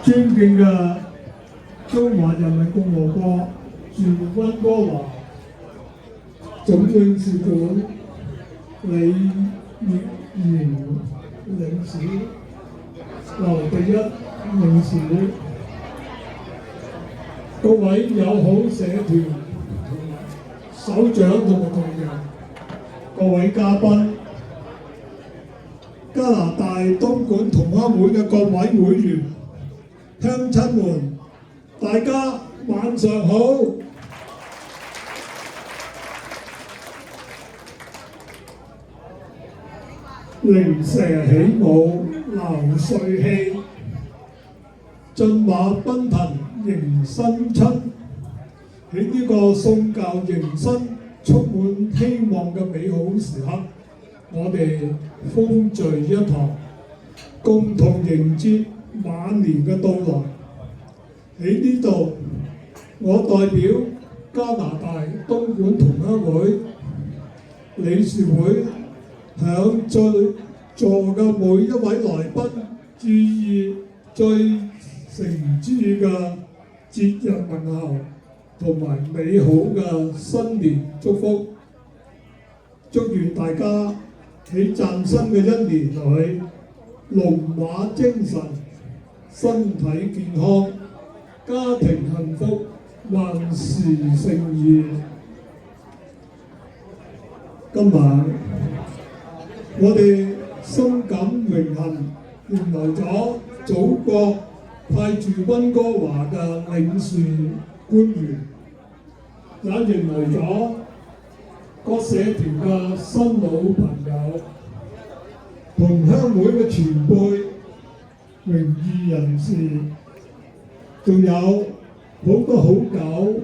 尊敬嘅中華人民共和國駐溫哥華總領事館李月賢領事、劉第一領事，各位友好社團首長同埋同仁，各位嘉賓，加拿大東莞同鄉會嘅各位會員、鄉親們，大家晚上好！靈蛇起舞鬧歲氣，駿馬奔騰迎新春。喺呢個送舊迎新、充滿希望嘅美好時刻，我哋歡聚一堂，共同迎接馬年嘅到來。喺呢度，我代表加拿大東莞同鄉會理事會向在座嘅每一位來賓致以最誠摯嘅節日問候同埋美好嘅新年祝福，祝願大家喺嶄新嘅一年裏龍馬精神、身體健康、家庭幸福、萬事勝意。今晚我哋深感榮幸，迎來咗祖國派駐溫哥華嘅領事官員，也迎來咗各社團嘅新老朋友、同鄉會嘅前輩、榮譽人士，仲有好多好久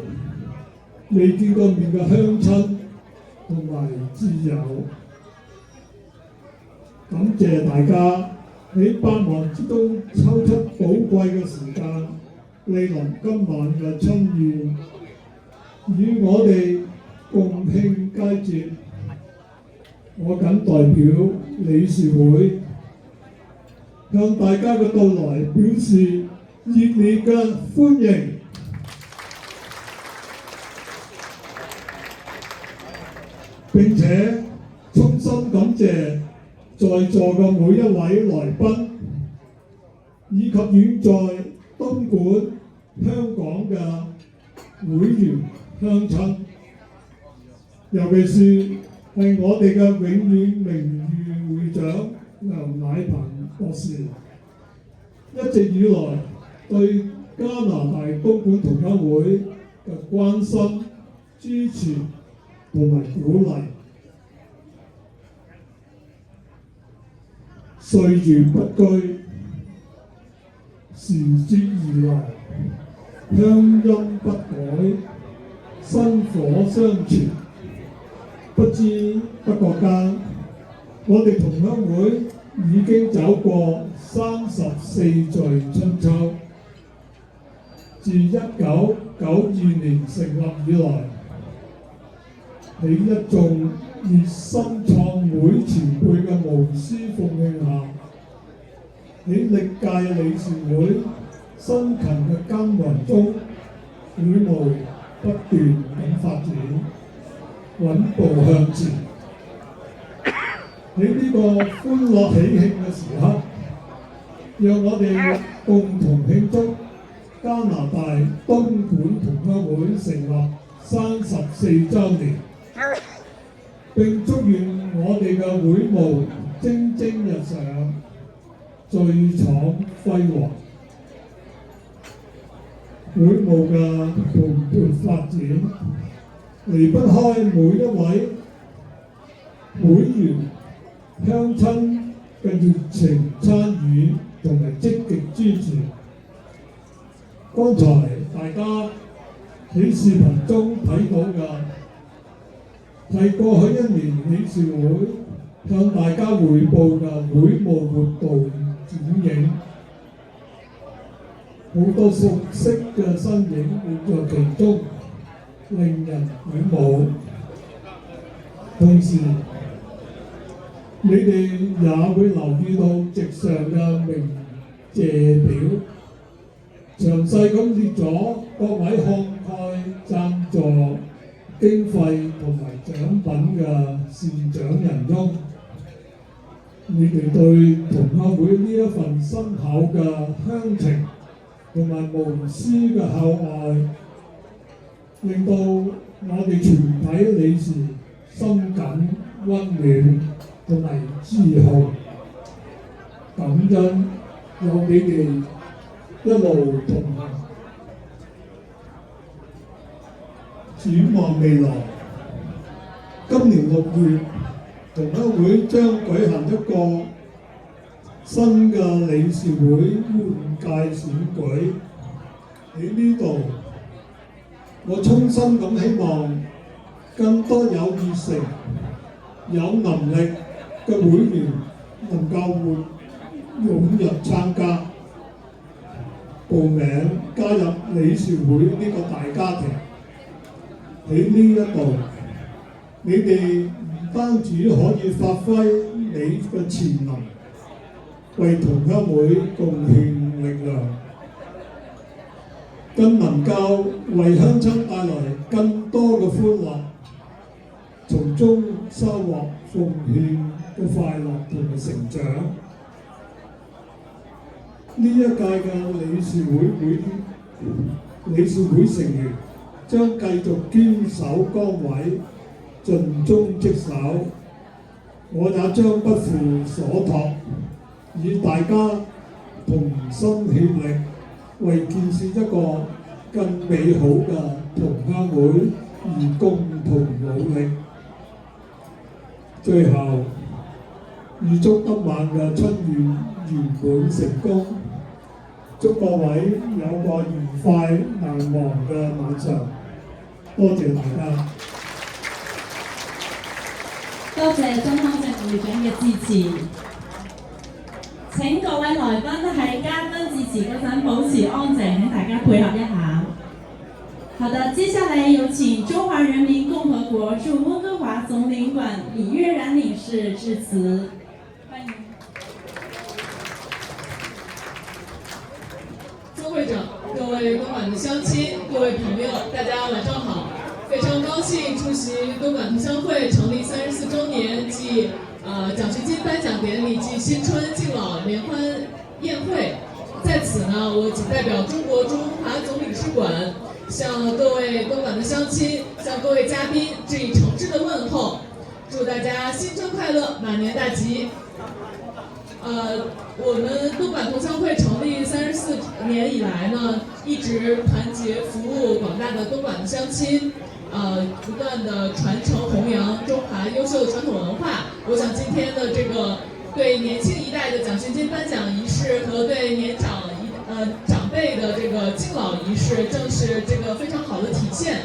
未見過面嘅鄉親同埋摯友。感謝大家喺百忙之中抽出寶貴嘅時間蒞臨今晚嘅春宴，與我哋共慶佳節。我謹代表理事會向大家嘅到來表示熱烈嘅歡迎，並且衷心感謝在座嘅每一位來賓，以及遠在東莞、香港嘅會員鄉親，尤其是係我哋嘅永遠名譽會長梁乃鵬博士，一直以來對加拿大東莞同鄉會嘅關心、支持同埋鼓勵。歲月不居，時節而來，鄉音不改，薪火相傳。不知不覺間，我哋同鄉會已經走過34載春秋。自1992年成立以來，喺一眾熱心創會前輩嘅無私奉獻下，喺歷屆理事會辛勤嘅耕耘中，會務不斷咁發展，穩步向前。喺呢個歡樂喜慶嘅時刻，讓我哋共同慶祝加拿大東莞同鄉會成立34週年，並祝願我哋嘅會務蒸蒸日上、最闖輝煌。會務嘅蓬勃發展，離不開每一位會員、鄉親嘅熱情參與同埋積極支持。剛才大家喺視頻中睇到嘅係過去一年理事會向大家匯報嘅會務活動剪影，好多熟悉嘅身影活在其中，令人鼓舞。同時，你哋也會留意到席上嘅鳴謝表，詳細咁列咗各位慷慨贊助經費同埋獎品嘅善長人中，你哋對同鄉會呢一份深厚嘅鄉情同埋無私嘅厚愛，令到我哋全體理事深感溫暖同埋自豪。感恩有你哋一路同行。展望未來，今年6月，同鄉會將舉行一個新嘅理事會換屆選舉。喺呢度，我衷心咁希望更多有熱誠、有能力嘅會員能夠踴躍參加、報名加入理事會呢個大家庭。喺呢一度，你哋唔單止可以發揮你嘅潛能，為同鄉會貢獻力量，更能夠為鄉親帶來更多嘅歡樂，從中收穫奉獻嘅快樂同埋成長。呢一屆嘅理事會成員將繼續堅守崗位，盡忠職守。我也將不負所託，以大家同心協力，為建設一個更美好嘅同鄉會而共同努力。最後，預祝今晚嘅春宴圓滿成功，祝各位有個愉快難忘嘅晚上。多謝大家。多謝鍾康正會長嘅支持。請各位來賓喺嘉賓致辭嗰陣保持安靜，請大家配合一下。好的，接下來有請中華人民共和國駐溫哥華總領館李月然領事致辭。歡迎。周會長、各位东莞的鄉親、各位朋友，大家晚上好！非常高興出席东莞同鄉會成立34周年暨獎學金頒獎典禮暨新春敬老聯歡宴會。在此呢，我謹代表中國駐溫華總領事館，向各位东莞的鄉親、向各位嘉賓致以誠摯的問候，祝大家新春快樂，馬年大吉！我們東莞同鄉會成立34年以來呢，一直團結服務廣大的東莞的鄉親，不斷的傳承弘揚中華優秀的傳統文化。我想今天的這個對年輕一代的獎學金頒獎儀式和對年長長輩的這個敬老儀式，正是這個非常好的體現。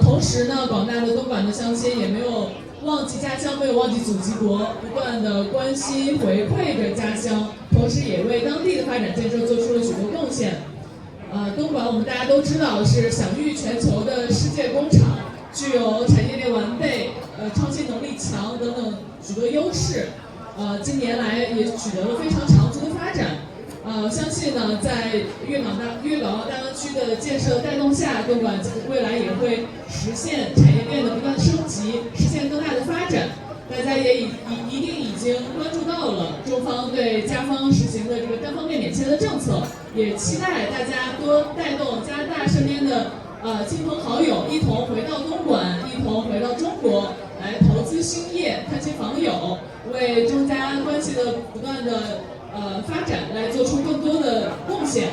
同時呢，廣大的東莞的鄉親也沒有忘記家鄉，沒有忘記祖籍國，不斷的關心回饋着家鄉，同時也為當地的發展建設做出了許多貢獻。東莞我們大家都知道是享譽全球的世界工廠，具有產業鏈完備、創新能力強等等許多優勢。近年來也取得了非常長足的發展。相信呢，在粵港澳大灣區的建設帶動下，東莞未來也會實現產業鏈的不斷升級，實現更大的發展。大家也一定已經關注到了中方對家方實行的這個單方面免簽的政策，也期待大家多帶動加拿大身邊的親朋好友一同回到東莞，一同回到中國來投資興業、探親訪友，為中加關係的不斷的發展來做出更多的貢獻。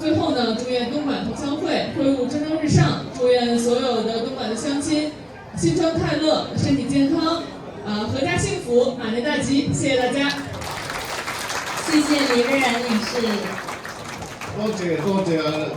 最後呢，祝願東莞同鄉會會務蒸蒸日上，祝願所有的東莞的鄉親新春快樂，身體健康，闔家幸福，馬年大吉！謝謝大家。謝謝李月然領事。多謝。